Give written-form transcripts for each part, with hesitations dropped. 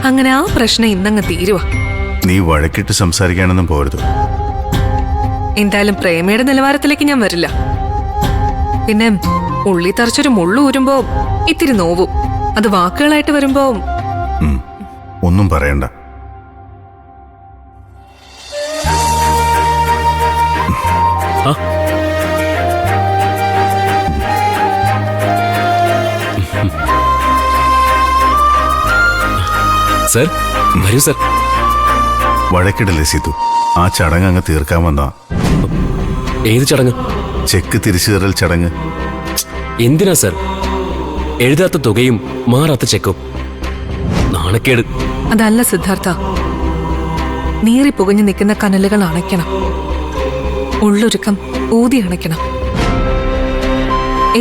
അങ്ങനെ ആ പ്രശ്നം ഇന്നങ്ങ് തീരുവാ. നീ വഴക്കിട്ട് സംസാരിക്കാനൊന്നും പോരുത്. എന്തായാലും പ്രേമയുടെ നിലവാരത്തിലേക്ക് ഞാൻ വരില്ല. പിന്നെ ഉള്ളി തറച്ചൊരു മുള്ളു ഊരുമ്പോ ഇത്തിരി നോവും. അത് വാക്കുകളായിട്ട് വരുമ്പോ ഒന്നും പറയണ്ട. സർ, വരൂ സർ. വഴക്കിടല്ലേ സീതു, ആ ചടങ്ങ് അങ്ങ് തീർക്കാൻ വന്നാ. ഏത് ചടങ്ങ്? ചെക്ക് തിരിച്ചു തരൽ ചടങ്ങ്. എന്തിനാ സർ എഴുതാത്ത തുകയും മാറാത്ത ചെക്കും? നാണക്കേട്. അതല്ല സിദ്ധാർത്ഥ, നീറി പുകഞ്ഞു നിൽക്കുന്ന കനലുകൾ അണയ്ക്കണം. ഉള്ളൊരുക്കം ഊതി അണയ്ക്കണം.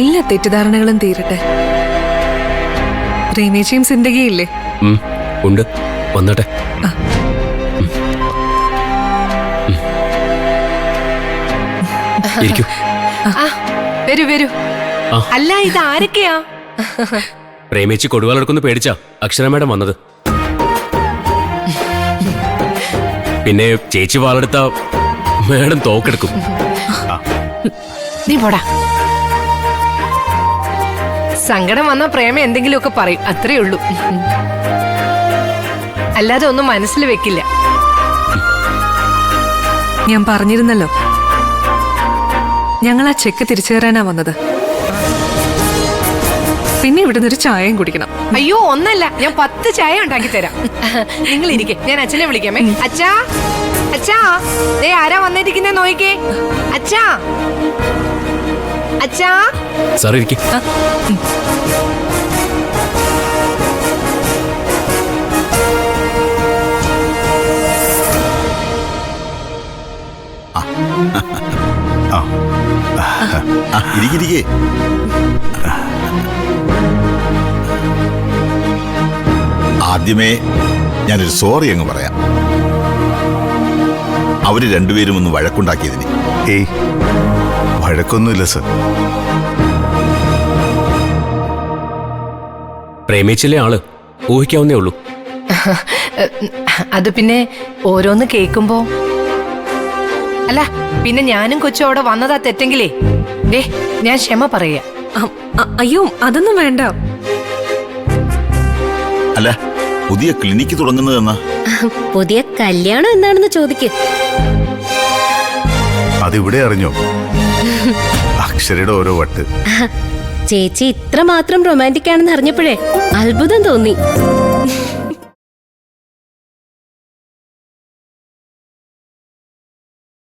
എല്ലാ തെറ്റിദ്ധാരണകളും തീരട്ടെ. പ്രേമേച്ചിയും സിന്ദഗിയില്ലേ? ഉണ്ട്, വന്നട്ടെ. വരൂ വരൂ. അല്ല, ഇത് ആരൊക്കെയാ? പ്രേമിച്ച് കൊടുവാളെടുക്കുന്ന പേടിച്ചാ അക്ഷര മേഡം വന്നത്. പിന്നെ ചേച്ചി വാളെടുത്ത മേഡം തോക്കെടുക്കും. നീ പോടാ. സങ്കടം വന്ന പ്രേമ എന്തെങ്കിലുമൊക്കെ പറയും, അത്രേ ഉള്ളൂ. അല്ലാതെ ഒന്നും മനസ്സിൽ വെക്കില്ല. ഞാൻ പറഞ്ഞിരുന്നല്ലോ, ഞങ്ങൾ ആ ചെക്ക് തിരിച്ചു തരാനാ വന്നത്. പിന്നെ ഇവിടുന്ന് ഒരു ചായയും കുടിക്കണം. അയ്യോ, ഒന്നല്ല, ഞാൻ 10 ചായ ഉണ്ടാക്കി തരാം. നിങ്ങൾ ഇരിക്കെ, ഞാൻ അച്ഛനെ വിളിക്കാമേ. അച്ഛാ, അച്ഛാ, ദേ ആരാ വന്നിരിക്കുന്നേ നോയിക്കേ. അച്ഛാ, അച്ഛാ. സാർ ഇരിക്കും. ഇരിക്കിരിക്കേ. ആദ്യമേ ഞാനൊരു സോറി അങ്ങ് പറയാം. അവര് രണ്ടുപേരും ഒന്ന് വഴക്കുണ്ടാക്കിയതിന്. ഏയ്, വഴക്കൊന്നുമില്ല സർ. പ്രേമിച്ചില്ലേ ആള് ഊഹിക്കാവുന്നേ ഉള്ളൂ. അത് പിന്നെ ഓരോന്ന് കേൾക്കുമ്പോ. അല്ല, പിന്നെ ഞാനും കൊച്ചും അവിടെ വന്നതാ തെറ്റെങ്കിലേ ദേ ഞാൻ ക്ഷമ പറയാ. അയ്യോ, അതൊന്നും വേണ്ട. അല്ല, പുതിയ ക്ലിനിക്ക് തുടങ്ങുന്നതെന്നാ? പുതിയ കല്യാണം എന്താണെന്ന് ചോദിക്ക്. അതിവിടെ അറിഞ്ഞോ? അക്ഷരയുടെ ഓരോ വട്ട്. ചേച്ചി ഇത്ര മാത്രം റൊമാൻറ്റിക് ആണെന്ന് അറിഞ്ഞപ്പോഴേ അത്ഭുതം തോന്നി.